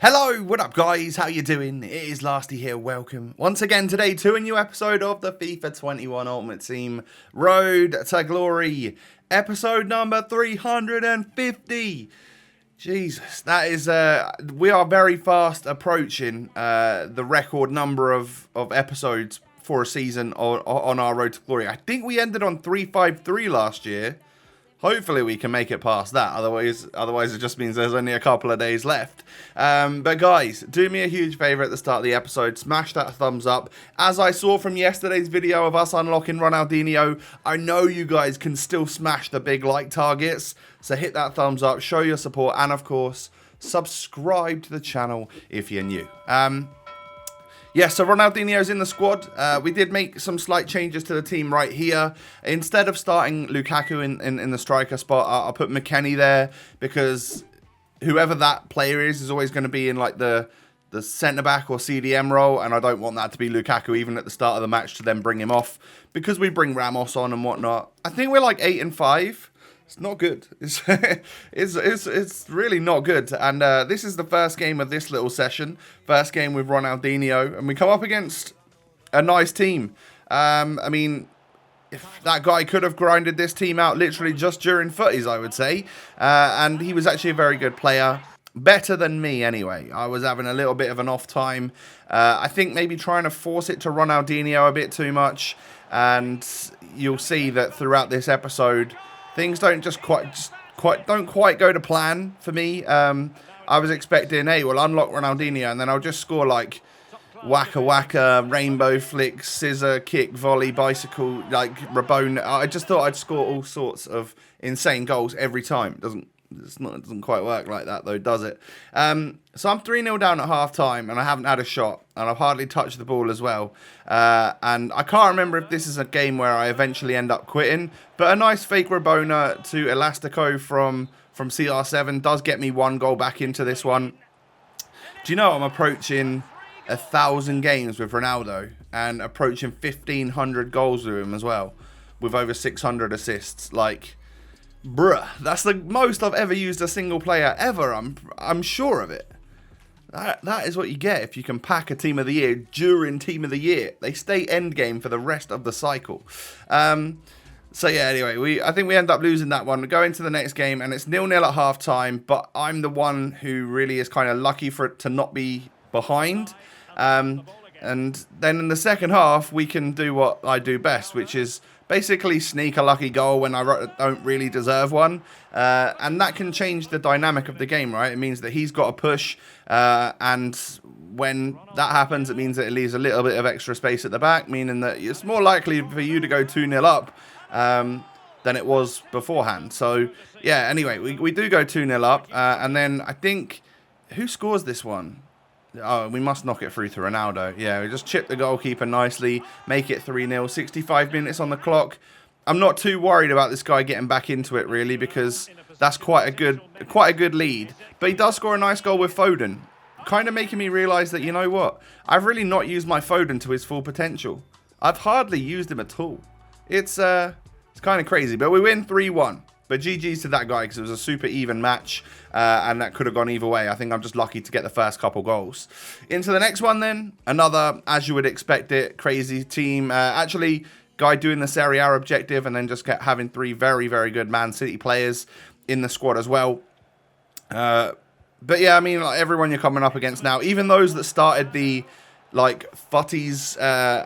Hello, what up guys, how you doing? It is Lasty here, welcome once again today to a new episode of the FIFA 21 Ultimate Team Road to Glory, episode number 350. Jesus, that is, we are very fast approaching the record number of episodes for a season on our Road to Glory. I think we ended on 353 last year. Hopefully we can make it past that, otherwise it just means there's only a couple of days left. But guys, do me a huge favour at the start of the episode, smash that thumbs up. As I saw from yesterday's video of us unlocking Ronaldinho, I know you guys can still smash the big like targets, so hit that thumbs up, show your support, and of course, subscribe to the channel if you're new. Yeah, so Ronaldinho's in the squad. We did make some slight changes to the team right here. Instead of starting Lukaku in the striker spot, I'll put McKennie there because whoever that player is always going to be in like the centre-back or CDM role, and I don't want that to be Lukaku even at the start of the match to then bring him off because we bring Ramos on and whatnot. I think we're like 8 and 5. It's not good. It's really not good. And this is the first game of this little session. First game with Ronaldinho. And we come up against a nice team. I mean, if that guy could have grinded this team out literally just during footies, I would say. And he was actually a very good player. Better than me, anyway. I was having a little bit of an off time. I think maybe trying to force it to Ronaldinho a bit too much. And you'll see that throughout this episode, things don't don't quite go to plan for me. I was expecting, hey, we'll unlock Ronaldinho and then I'll just score like waka, rainbow flick, scissor, kick, volley, bicycle, like Rabona. I just thought I'd score all sorts of insane goals every time. It doesn't quite work like that though, does it? So I'm 3-0 down at half time and I haven't had a shot and I've hardly touched the ball as well. And I can't remember if this is a game where I eventually end up quitting, but a nice fake Rabona to Elastico from CR7 does get me 1 goal back into this one. Do you know I'm approaching 1,000 games with Ronaldo and approaching 1,500 goals with him as well, with over 600 assists? Like, bruh, that's the most I've ever used a single player ever. I'm sure of it. That is what you get if you can pack a team of the year during team of the year. They stay end game for the rest of the cycle. So yeah, anyway, I think we end up losing that one. We go into the next game and it's 0-0 at half time, but I'm the one who really is kind of lucky for it to not be behind. And then in the second half, we can do what I do best, which is basically sneak a lucky goal when I don't really deserve one. And that can change the dynamic of the game, right? It means that he's got a push. And when that happens, it means that it leaves a little bit of extra space at the back, meaning that it's more likely for you to go 2-0 up than it was beforehand. So, yeah, anyway, we do go 2-0 up. And then I think, who scores this one? Oh, we must knock it through to Ronaldo. Yeah, we just chip the goalkeeper nicely, make it 3-0, 65 minutes on the clock. I'm not too worried about this guy getting back into it, really, because that's quite a good lead. But he does score a nice goal with Foden, kind of making me realise that, you know what, I've really not used my Foden to his full potential. I've hardly used him at all. It's kind of crazy, but we win 3-1. But GG's to that guy because it was a super even match and that could have gone either way. I think I'm just lucky to get the first couple goals. Into the next one then. Another, as you would expect it, crazy team. Actually, guy doing the Serie A objective and then just kept having 3 very, very good Man City players in the squad as well. But yeah, I mean, like everyone you're coming up against now, even those that started the like futties,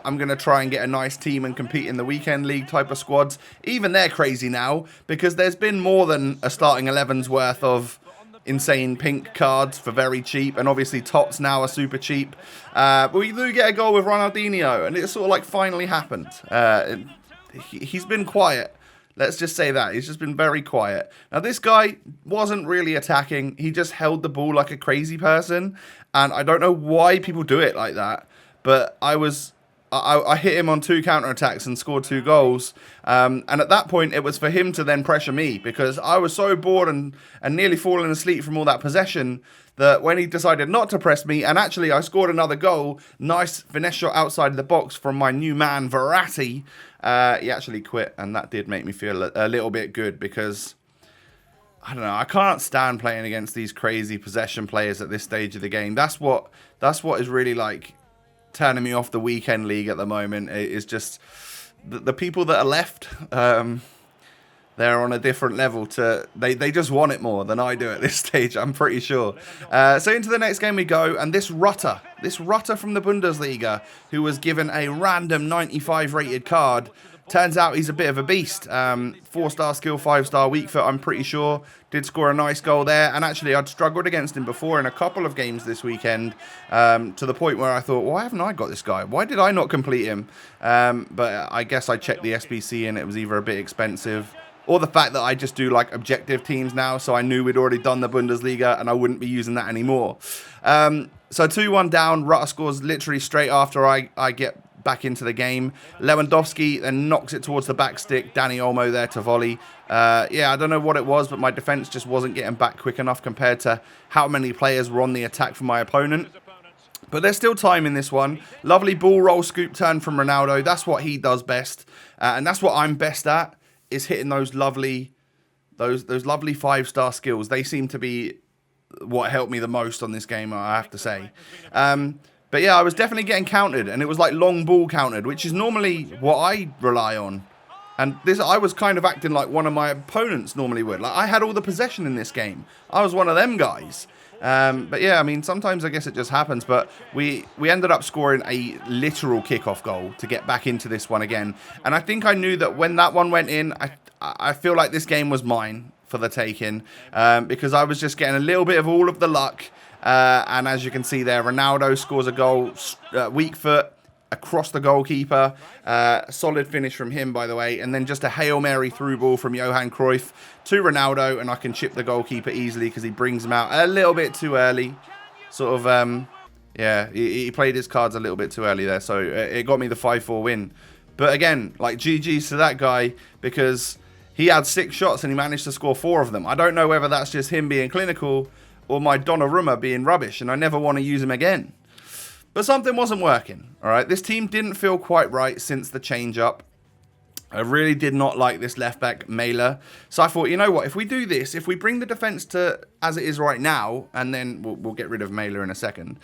I'm going to try and get a nice team and compete in the weekend league type of squads. Even they're crazy now because there's been more than a starting 11's worth of insane pink cards for very cheap. And obviously tots now are super cheap. But we do get a goal with Ronaldinho and it sort of like finally happened. He's been quiet. Let's just say that. He's just been very quiet. Now, this guy wasn't really attacking. He just held the ball like a crazy person. And I don't know why people do it like that. But I hit him on 2 counterattacks and scored 2 goals. And at that point, it was for him to then pressure me. Because I was so bored and nearly falling asleep from all that possession that when he decided not to press me, and actually I scored another goal, nice finesse shot outside of the box from my new man, Verratti, he actually quit, and that did make me feel a little bit good because I don't know. I can't stand playing against these crazy possession players at this stage of the game. That's what is really like turning me off the weekend league at the moment. It is just the people that are left. They're on a different level to they just want it more than I do at this stage, I'm pretty sure. So into the next game we go, and this Rutter from the Bundesliga, who was given a random 95 rated card, turns out he's a bit of a beast. 4-star skill, 5-star weak foot, I'm pretty sure. Did score a nice goal there, and actually I'd struggled against him before in a couple of games this weekend, to the point where I thought, why haven't I got this guy? Why did I not complete him? But I guess I checked the SBC and it was either a bit expensive, or the fact that I just do like objective teams now, so I knew we'd already done the Bundesliga and I wouldn't be using that anymore. So 2-1 down, Rutter scores literally straight after I get back into the game. Lewandowski then knocks it towards the back stick. Dani Olmo there to volley. Yeah, I don't know what it was, but my defense just wasn't getting back quick enough compared to how many players were on the attack for my opponent. But there's still time in this one. Lovely ball roll scoop turn from Ronaldo. That's what he does best. And that's what I'm best at, is hitting those lovely 5-star skills. They seem to be what helped me the most on this game, I have to say. But yeah, I was definitely getting countered, and it was like long ball countered, which is normally what I rely on. And this, I was kind of acting like one of my opponents normally would. Like, I had all the possession in this game. I was one of them guys. But yeah, I mean, sometimes I guess it just happens. But we ended up scoring a literal kickoff goal to get back into this one again. And I think I knew that when that one went in, I feel like this game was mine for the taking, because I was just getting a little bit of all of the luck. And as you can see there, Ronaldo scores a goal, weak foot, across the goalkeeper. Solid finish from him, by the way. And then just a Hail Mary through ball from Johan Cruyff to Ronaldo. And I can chip the goalkeeper easily because he brings him out a little bit too early. Sort of, yeah, he played his cards a little bit too early there. So it got me the 5-4 win. But again, like, GG's to that guy, because he had 6 shots and he managed to score 4 of them. I don't know whether that's just him being clinical or my Donnarumma being rubbish, and I never want to use him again. But something wasn't working, all right? This team didn't feel quite right since the change-up. I really did not like this left-back, Mailer. So I thought, you know what? If we do this, if we bring the defence to as it is right now, and then we'll get rid of Mailer in a second,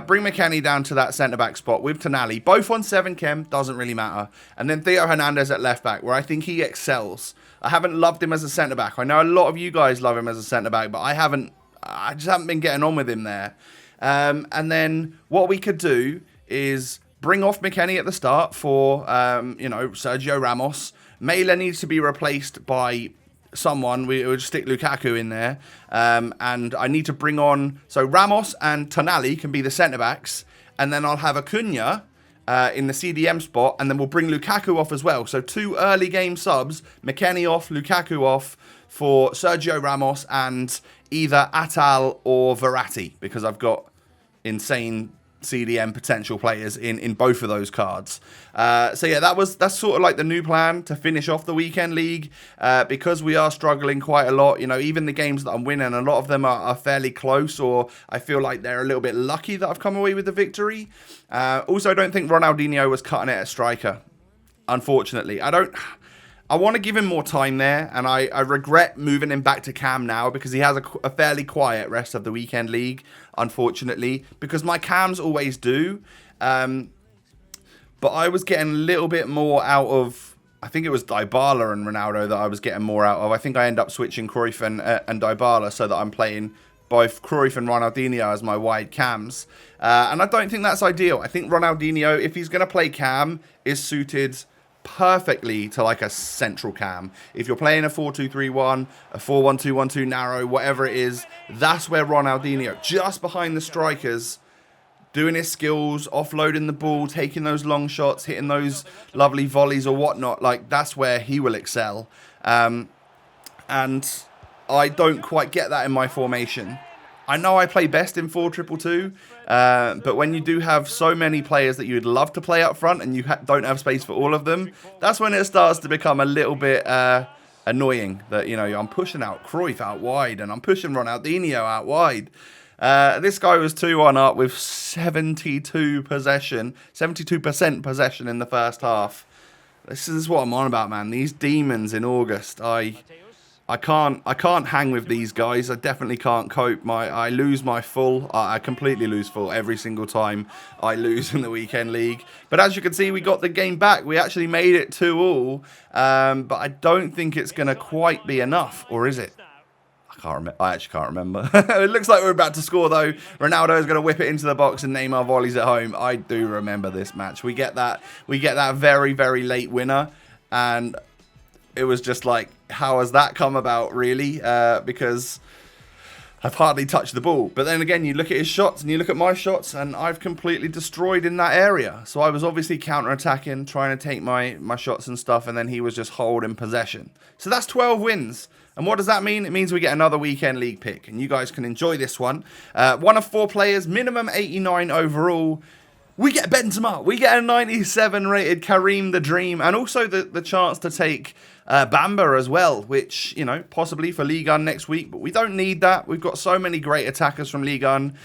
bring McKennie down to that centre-back spot with Tonali, both on 7 chem, doesn't really matter. And then Theo Hernandez at left-back, where I think he excels. I haven't loved him as a centre-back. I know a lot of you guys love him as a centre-back, but I just haven't been getting on with him there. And then what we could do is bring off McKennie at the start for, you know, Sergio Ramos. Mailer needs to be replaced by someone. We would stick Lukaku in there. And I need to bring on... So Ramos and Tonali can be the centre-backs. And then I'll have Acuna in the CDM spot. And then we'll bring Lukaku off as well. So 2 early game subs. McKennie off, Lukaku off for Sergio Ramos and either Atal or Verratti, because I've got insane CDM potential players in both of those cards. So yeah, that's sort of like the new plan to finish off the weekend league, because we are struggling quite a lot. You know, even the games that I'm winning, a lot of them are fairly close, or I feel like they're a little bit lucky that I've come away with the victory. Also, I don't think Ronaldinho was cutting it at striker, unfortunately. I want to give him more time there, and I regret moving him back to cam now, because he has a fairly quiet rest of the weekend league, unfortunately, because my cams always do. But I was getting a little bit more out of, I think it was Dybala and Ronaldo that I was getting more out of. I think I end up switching Cruyff and Dybala so that I'm playing both Cruyff and Ronaldinho as my wide cams. And I don't think that's ideal. I think Ronaldinho, if he's going to play cam, is suited perfectly to like a central cam. If you're playing a 4-2-3-1, a 4-1-2-1-2 narrow, whatever it is, that's where Ronaldinho, just behind the strikers, doing his skills, offloading the ball, taking those long shots, hitting those lovely volleys or whatnot, like that's where he will excel. And I don't quite get that in my formation. I know I play best in 4-2-2-2, but when you do have so many players that you'd love to play up front and you don't have space for all of them, that's when it starts to become a little bit annoying that, you know, I'm pushing out Cruyff out wide and I'm pushing Ronaldinho out wide. This guy was 2-1 up with 72% possession in the first half. This is what I'm on about, man. These demons in August, I I can't hang with these guys. I definitely can't cope. I lose my full. I completely lose full every single time I lose in the weekend league. But as you can see, we got the game back. We actually made it 2-2. But I don't think it's going to quite be enough, or is it? I actually can't remember. It looks like we're about to score, though. Ronaldo is going to whip it into the box and Neymar volleys it home. I do remember this match. We get that very, very late winner. And it was just like, how has that come about, really? Because I've hardly touched the ball. But then again, you look at his shots and you look at my shots, and I've completely destroyed in that area. So I was obviously counter-attacking, trying to take my shots and stuff, and then he was just holding possession. So that's 12 wins. And what does that mean? It means we get another weekend league pick, and you guys can enjoy this one. 1 of 4 players, minimum 89 overall. We get Benzema. We get a 97 rated Kareem the Dream, and also the chance to take Bamba as well, which, you know, possibly for Ligue 1 next week, but we don't need that. We've got so many great attackers from Ligue 1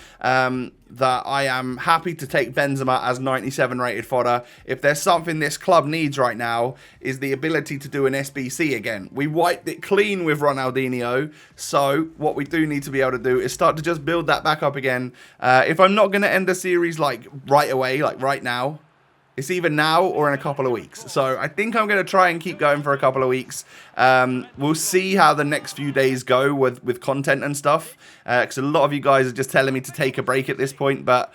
that I am happy to take Benzema as 97 rated fodder. If there's something this club needs right now, is the ability to do an SBC again. We wiped it clean with Ronaldinho, so what we do need to be able to do is start to just build that back up again. If I'm not going to end the series like right away, like right now, it's either now or in a couple of weeks. So I think I'm going to try and keep going for a couple of weeks. We'll see how the next few days go with content and stuff. Because a lot of you guys are just telling me to take a break at this point. But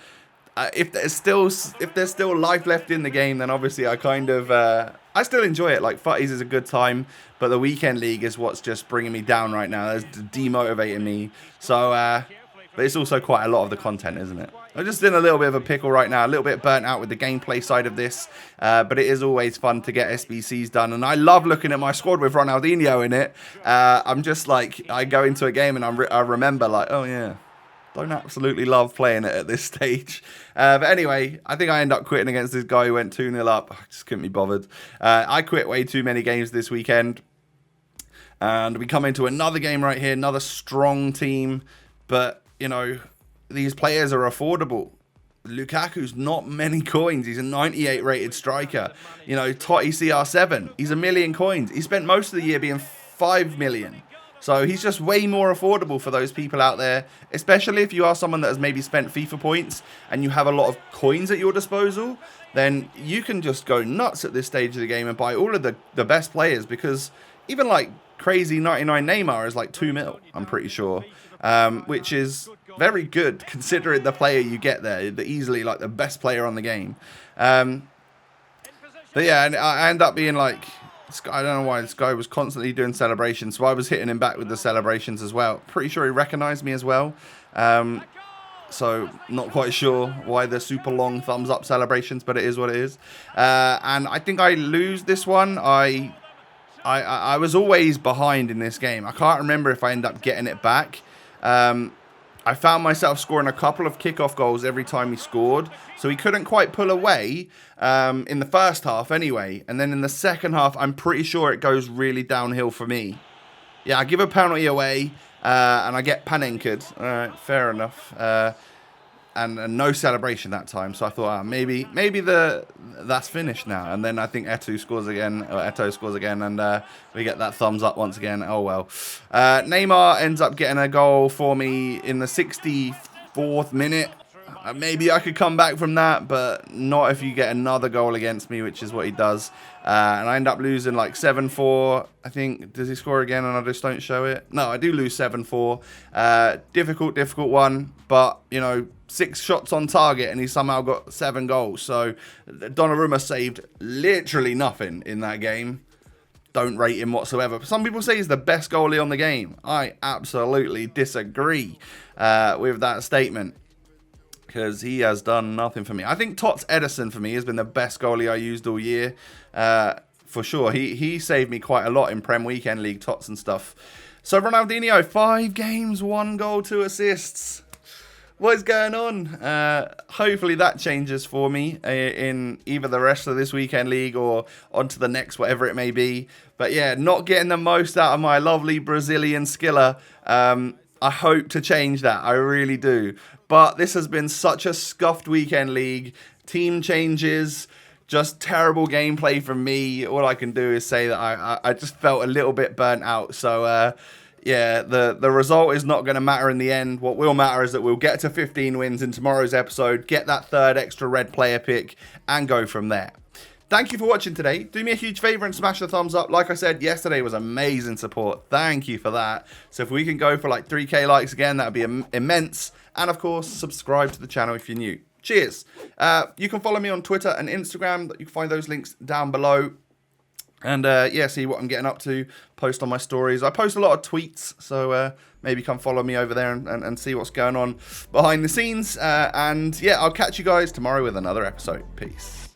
if there's still life left in the game, then obviously I kind of I still enjoy it. Like, Futties is a good time, but the weekend league is what's just bringing me down right now. It's demotivating me. So, but it's also quite a lot of the content, isn't it? I'm just in a little bit of a pickle right now, a little bit burnt out with the gameplay side of this, but it is always fun to get SBCs done, and I love looking at my squad with Ronaldinho in it. I'm just like, I go into a game and I remember like, oh yeah, don't absolutely love playing it at this stage. But anyway, I think I end up quitting against this guy who went 2-0 up. I just couldn't be bothered. I quit way too many games this weekend, and we come into another game right here, another strong team, but, you know, these players are affordable. Lukaku's not many coins. He's a 98 rated striker. You know, Totti CR7, he's 1 million coins. He spent most of the year being 5 million. So he's just way more affordable for those people out there, especially if you are someone that has maybe spent FIFA points and you have a lot of coins at your disposal. Then you can just go nuts at this stage of the game and buy all of the best players, because even like crazy 99 Neymar is like 2 mil, I'm pretty sure, which is very good considering the player you get there. The easily like the best player on the game. But yeah, and I end up being like, I don't know why this guy was constantly doing celebrations, so I was hitting him back with the celebrations as well. Pretty sure he recognized me as well. So not quite sure why the super long thumbs up celebrations, but it is what it is. And I think I lose this one. I was always behind in this game. I can't remember if I end up getting it back. I found myself scoring a couple of kickoff goals every time he scored, so he couldn't quite pull away in the first half anyway. And then in the second half, I'm pretty sure it goes really downhill for me. Yeah, I give a penalty away, and I get panenkered. All right, fair enough. And no celebration that time, so I thought, maybe that's finished now. And then I think Eto'o scores again, and we get that thumbs up once again. Oh well. Neymar ends up getting a goal for me in the 64th minute. Maybe I could come back from that, but not if you get another goal against me, which is what he does. And I end up losing like 7-4. I think, does he score again and I just don't show it? No, I do lose 7-4. Difficult one, but, you know, 6 shots on target and he somehow got 7 goals. So Donnarumma saved literally nothing in that game. Don't rate him whatsoever. Some people say he's the best goalie on the game. I absolutely disagree with that statement, because he has done nothing for me. I think Tots Edison for me has been the best goalie I used all year. For sure. He saved me quite a lot in Prem Weekend League, Tots and stuff. So Ronaldinho, 5 games, 1 goal, 2 assists. What is going on? Hopefully that changes for me in either the rest of this Weekend League or onto the next, whatever it may be. But yeah, not getting the most out of my lovely Brazilian skiller. I hope to change that. I really do. But this has been such a scuffed Weekend League. Team changes, just terrible gameplay from me. All I can do is say that I just felt a little bit burnt out. So, yeah, the result is not going to matter in the end. What will matter is that we'll get to 15 wins in tomorrow's episode, get that third extra red player pick, and go from there. Thank you for watching today. Do me a huge favor and smash the thumbs up. Like I said, yesterday was amazing support. Thank you for that. So if we can go for like 3K likes again, that would be immense. And of course, subscribe to the channel if you're new. Cheers. You can follow me on Twitter and Instagram. You can find those links down below. And yeah, see what I'm getting up to. Post on my stories. I post a lot of tweets, so maybe come follow me over there and see what's going on behind the scenes. And yeah, I'll catch you guys tomorrow with another episode. Peace.